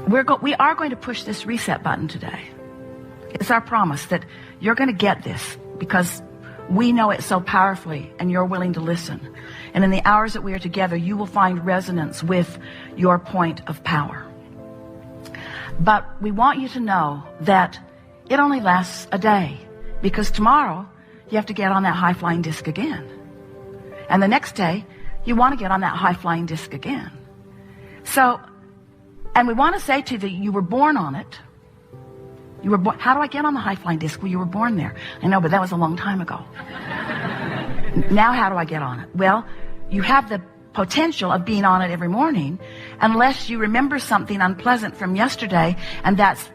we are going to push this reset button today. It's our promise that you're going to get this because we know it so powerfully and you're willing to listen. And in the hours that we are together, you will find resonance with your point of power. But we want you to know that it only lasts a day, because tomorrow you have to get on that high-flying disc again. And the next day, you want to get on that high-flying disc again. So, and we want to say to you that you were born on it. You were born. How do I get on the high-flying disc? Well, you were born there. I know, but that was a long time ago. Now how do I get on it? Well, you have the potential of being on it every morning, unless you remember something unpleasant from yesterday, and that's,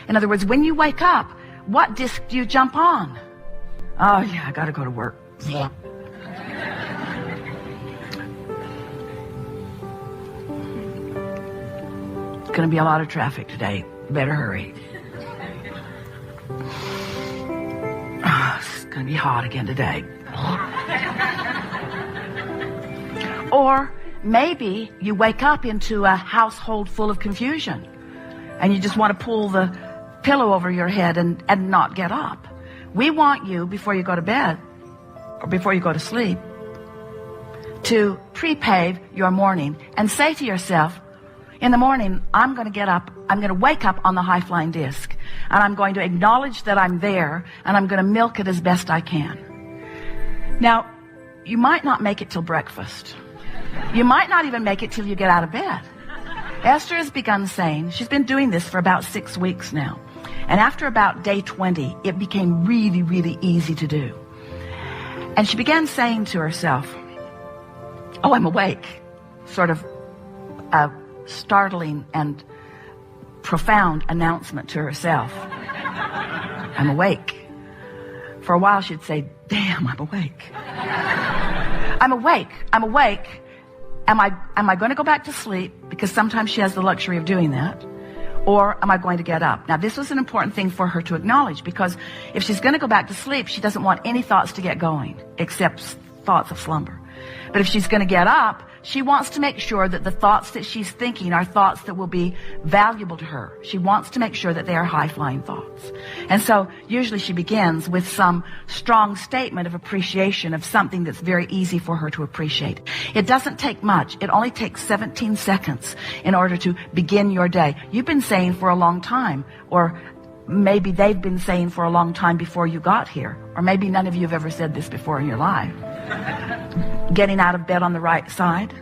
in other words, when you wake up, what disc do you jump on? Oh yeah, I gotta go to work. Yeah. It's gonna be a lot of traffic today. Better hurry. Oh, it's gonna be hot again today. Or maybe you wake up into a household full of confusion and you just want to pull the pillow over your head and not get up. We want you, before you go to bed or before you go to sleep, to pre-pave your morning and say to yourself, in the morning, I'm going to get up, I'm going to wake up on the high-flying disc, and I'm going to acknowledge that I'm there, and I'm going to milk it as best I can. Now, you might not make it till breakfast. You might not even make it till you get out of bed. Esther has begun saying, she's been doing this for about 6 weeks now, and after about day 20, it became really, really easy to do. And she began saying to herself, oh, I'm awake. Sort of a startling and profound announcement to herself. I'm awake. For a while she'd say, damn, I'm awake. I'm awake. I'm awake. Am I going to go back to sleep? Because sometimes she has the luxury of doing that. Or am I going to get up? Now, this was an important thing for her to acknowledge, because if she's going to go back to sleep, she doesn't want any thoughts to get going, except thoughts of slumber. But if she's going to get up, she wants to make sure that the thoughts that she's thinking are thoughts that will be valuable to her. She wants to make sure that they are high-flying thoughts. And so usually she begins with some strong statement of appreciation of something that's very easy for her to appreciate. It doesn't take much. It only takes 17 seconds in order to begin your day. You've been saying for a long time, or maybe they've been saying for a long time before you got here, or maybe none of you have ever said this before in your life. Getting out of bed on the right side,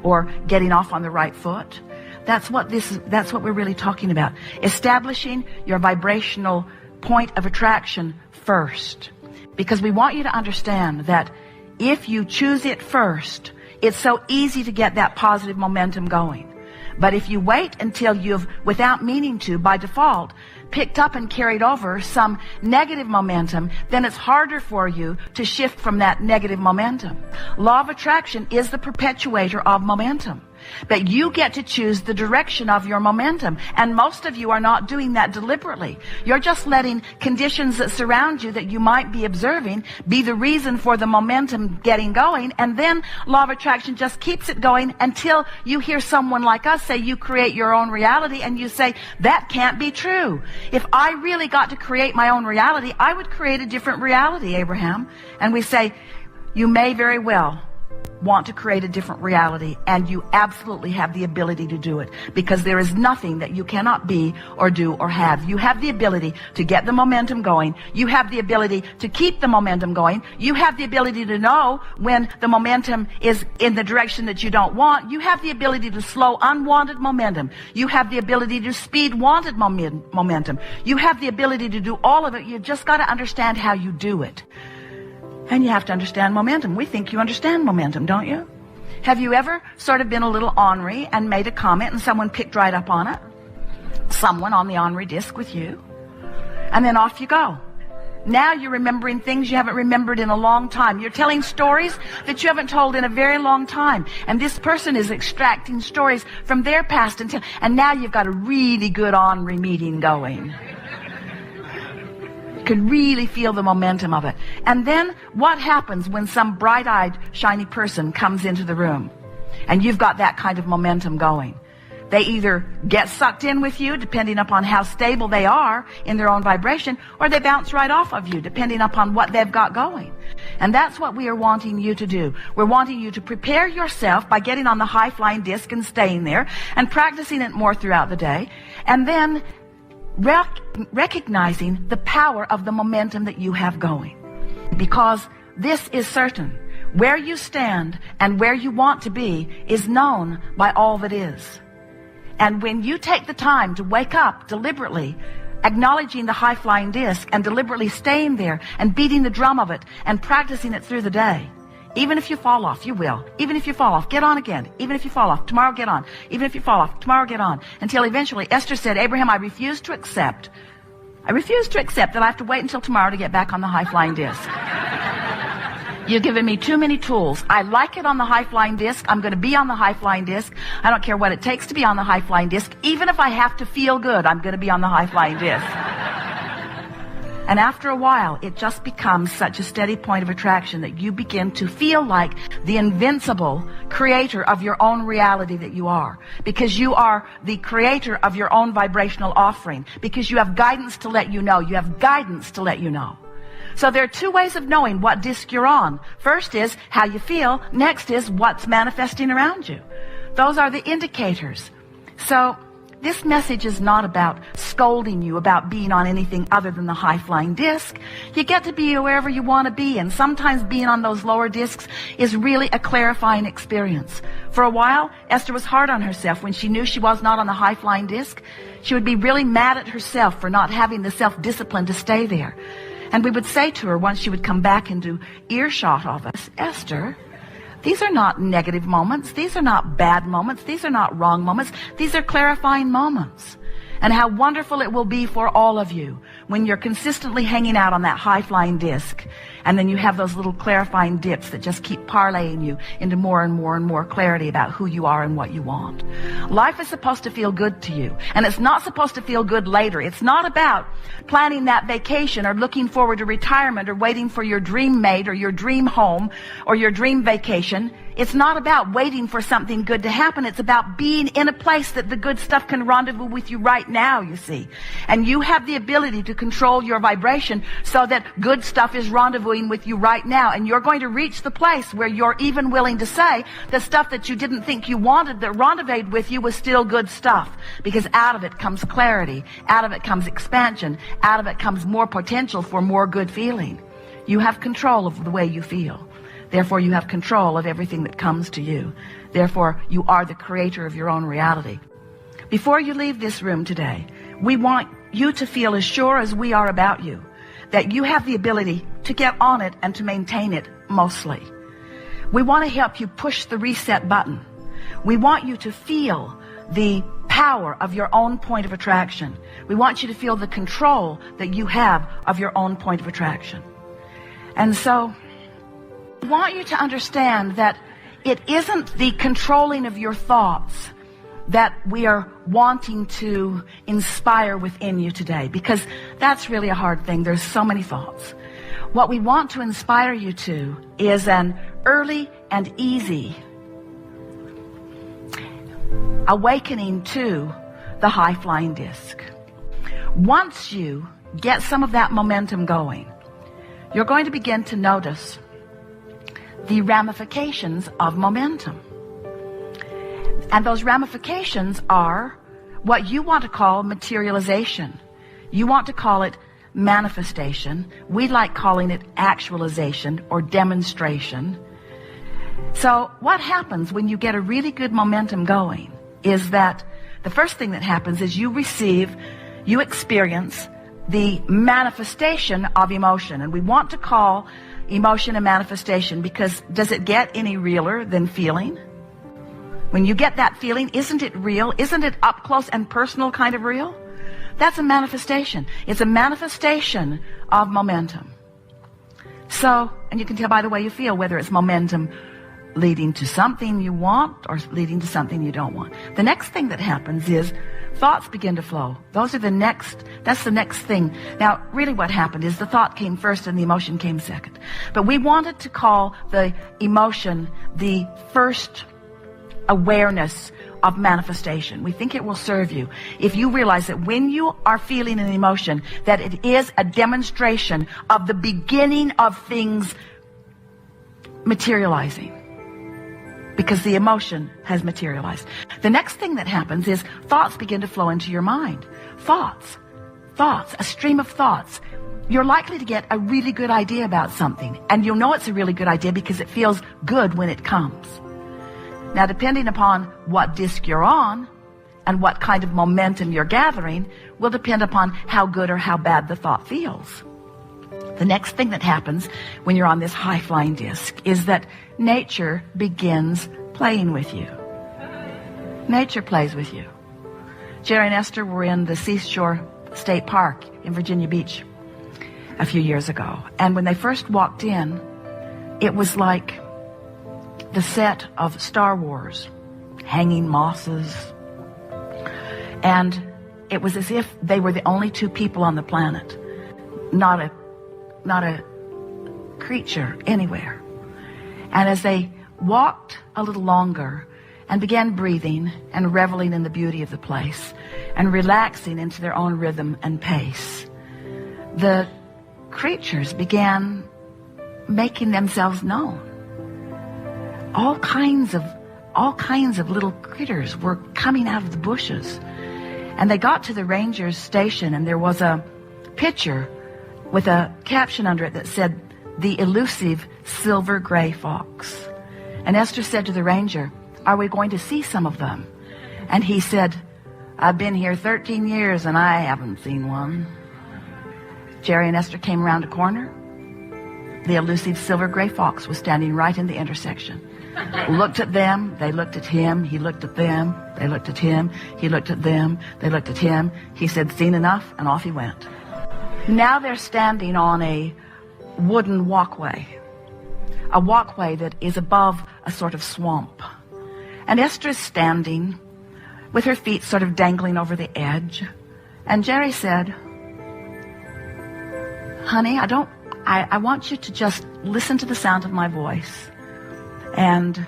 or getting off on the right foot. That's what we're really talking about. Establishing your vibrational point of attraction first. Because we want you to understand that if you choose it first, it's so easy to get that positive momentum going. But if you wait until you've, without meaning to, by default, picked up and carried over some negative momentum, then it's harder for you to shift from that negative momentum. Law of attraction is the perpetuator of momentum. But you get to choose the direction of your momentum. And most of you are not doing that deliberately. You're just letting conditions that surround you that you might be observing be the reason for the momentum getting going. And then law of attraction just keeps it going until you hear someone like us say you create your own reality, and you say, that can't be true. If I really got to create my own reality, I would create a different reality, Abraham. And we say, you may very well want to create a different reality, and you absolutely have the ability to do it, because there is nothing that you cannot be or do or have. You have the ability to get the momentum going. You have the ability to keep the momentum going. You have the ability to know when the momentum is in the direction that you don't want. You have the ability to slow unwanted momentum. You have the ability to speed wanted momentum. You have the ability to do all of it. You've just got to understand how you do it. And you have to understand momentum. We think you understand momentum, don't you? Have you ever sort of been a little ornery and made a comment and someone picked right up on it? Someone on the ornery disc with you. And then off you go. Now you're remembering things you haven't remembered in a long time. You're telling stories that you haven't told in a very long time. And this person is extracting stories from their past and now you've got a really good ornery meeting going. Can really feel the momentum of it. And then what happens when some bright-eyed, shiny person comes into the room and you've got that kind of momentum going? They either get sucked in with you, depending upon how stable they are in their own vibration, or they bounce right off of you, depending upon what they've got going. And that's what we are wanting you to do. We're wanting you to prepare yourself by getting on the high-flying disc and staying there and practicing it more throughout the day, and then recognizing the power of the momentum that you have going. Because this is certain. Where you stand and where you want to be is known by all that is. And when you take the time to wake up deliberately, acknowledging the high-flying disc and deliberately staying there and beating the drum of it and practicing it through the day, even if you fall off, you will. Even if you fall off, get on again. Even if you fall off, tomorrow get on. Even if you fall off, tomorrow get on. Until eventually Esther said, Abraham, I refuse to accept that I have to wait until tomorrow to get back on the high-flying disc. You've given me too many tools. I like it on the high-flying disc. I'm going to be on the high-flying disc. I don't care what it takes to be on the high-flying disc. Even if I have to feel good, I'm going to be on the high-flying disc. And after a while, it just becomes such a steady point of attraction that you begin to feel like the invincible creator of your own reality that you are. Because you are the creator of your own vibrational offering. Because you have guidance to let you know. You have guidance to let you know. So there are two ways of knowing what disc you're on. First is how you feel. Next is what's manifesting around you. Those are the indicators. So this message is not about scolding you about being on anything other than the high-flying disc. You get to be wherever you want to be, and sometimes being on those lower discs is really a clarifying experience. For a while, Esther was hard on herself when she knew she was not on the high-flying disc. She would be really mad at herself for not having the self-discipline to stay there. And we would say to her once she would come back into earshot of us, Esther, these are not negative moments. These are not bad moments. These are not wrong moments. These are clarifying moments. And how wonderful it will be for all of you when you're consistently hanging out on that high-flying disc, and then you have those little clarifying dips that just keep parlaying you into more and more and more clarity about who you are and what you want. Life is supposed to feel good to you, and it's not supposed to feel good later. It's not about planning that vacation or looking forward to retirement or waiting for your dream mate or your dream home or your dream vacation. It's not about waiting for something good to happen. It's about being in a place that the good stuff can rendezvous with you right now, you see. And you have the ability to control your vibration so that good stuff is rendezvousing with you right now. And you're going to reach the place where you're even willing to say the stuff that you didn't think you wanted that rendezvoused with you was still good stuff. Because out of it comes clarity. Out of it comes expansion. Out of it comes more potential for more good feeling. You have control of the way you feel. Therefore, you have control of everything that comes to you. Therefore, you are the creator of your own reality. Before you leave this room today, we want you to feel as sure as we are about you, that you have the ability to get on it and to maintain it mostly. We want to help you push the reset button. We want you to feel the power of your own point of attraction. We want you to feel the control that you have of your own point of attraction. And so, I want you to understand that it isn't the controlling of your thoughts that we are wanting to inspire within you today, because that's really a hard thing. There's so many thoughts. What we want to inspire you to is an early and easy awakening to the high-flying disc. Once you get some of that momentum going, you're going to begin to notice the ramifications of momentum. And those ramifications are what you want to call materialization. You want to call it manifestation. We like calling it actualization or demonstration. So what happens when you get a really good momentum going is that the first thing that happens is you experience the manifestation of emotion. And we want to call emotion and manifestation because does it get any realer than feeling? When you get that feeling, isn't it real? Isn't it up close and personal kind of real? That's a manifestation. It's a manifestation of momentum. So, and you can tell by the way you feel whether it's momentum leading to something you want or leading to something you don't want. The next thing that happens is thoughts begin to flow. That's the next thing. Now, really what happened is the thought came first and the emotion came second. But we wanted to call the emotion the first awareness of manifestation. We think it will serve you if you realize that when you are feeling an emotion, that it is a demonstration of the beginning of things materializing, because the emotion has materialized. The next thing that happens is thoughts begin to flow into your mind. Thoughts, a stream of thoughts. You're likely to get a really good idea about something, and you'll know it's a really good idea because it feels good when it comes. Now, depending upon what disc you're on and what kind of momentum you're gathering will depend upon how good or how bad the thought feels. The next thing that happens when you're on this high-flying disc is that nature begins playing with you. Nature plays with you. Jerry and Esther were in the Seashore State Park in Virginia Beach a few years ago. And when they first walked in, it was like the set of Star Wars, hanging mosses. And it was as if they were the only two people on the planet, not a creature anywhere. And as they walked a little longer and began breathing and reveling in the beauty of the place and relaxing into their own rhythm and pace, the creatures began making themselves known. All kinds of little critters were coming out of the bushes. And they got to the ranger's station, and there was a picture with a caption under it that said, "The elusive silver gray fox." And Esther said to the ranger, "Are we going to see some of them?" And he said, "I've been here 13 years and I haven't seen one." Jerry and Esther came around a corner. The elusive silver gray fox was standing right in the intersection. Looked at them, they looked at him, he looked at them, they looked at him, he looked at them, they looked at him. He said, "Seen enough," and off he went. Now they're standing on a wooden walkway, a walkway that is above a sort of swamp. And Esther is standing with her feet sort of dangling over the edge. And Jerry said, "Honey, I want you to just listen to the sound of my voice and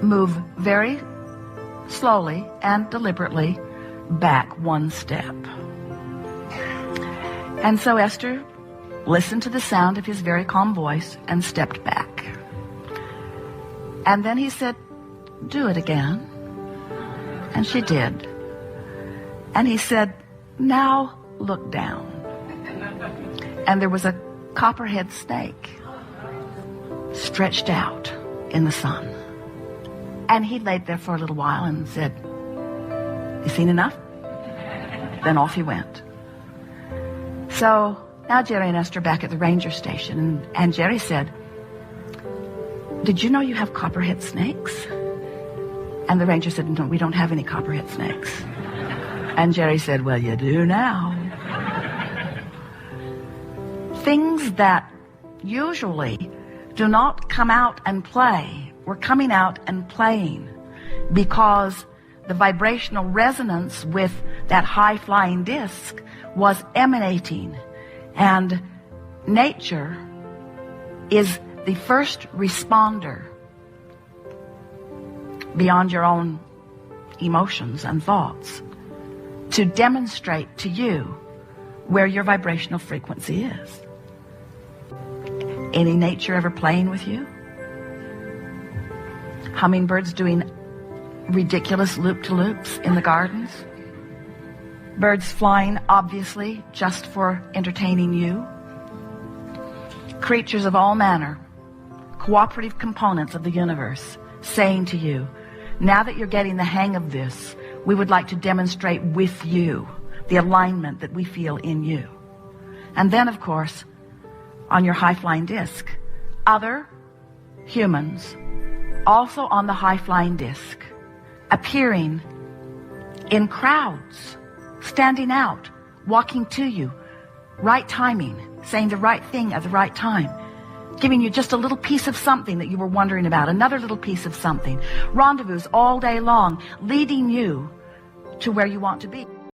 move very slowly and deliberately back one step." And so Esther listened to the sound of his very calm voice and stepped back. And then he said, "Do it again." And she did. And he said, "Now look down." And there was a copperhead snake stretched out in the sun. And he laid there for a little while and said, "You seen enough?" Then off he went. So now Jerry and Esther are back at the ranger station, and Jerry said, "Did you know you have copperhead snakes?" And the ranger said, "No, we don't have any copperhead snakes." And Jerry said, "Well, you do now." Things that usually do not come out and play were coming out and playing because the vibrational resonance with that high-flying disc was emanating. And nature is the first responder beyond your own emotions and thoughts to demonstrate to you where your vibrational frequency is. Any nature ever playing with you? Hummingbirds doing ridiculous loop-to-loops in the gardens? Birds flying, obviously, just for entertaining you? Creatures of all manner, cooperative components of the universe, saying to you, now that you're getting the hang of this, we would like to demonstrate with you the alignment that we feel in you. And then, of course, on your high-flying disc, other humans also on the high-flying disc, appearing in crowds, standing out, walking to you, right timing, saying the right thing at the right time, giving you just a little piece of something that you were wondering about, another little piece of something, rendezvous all day long, leading you to where you want to be.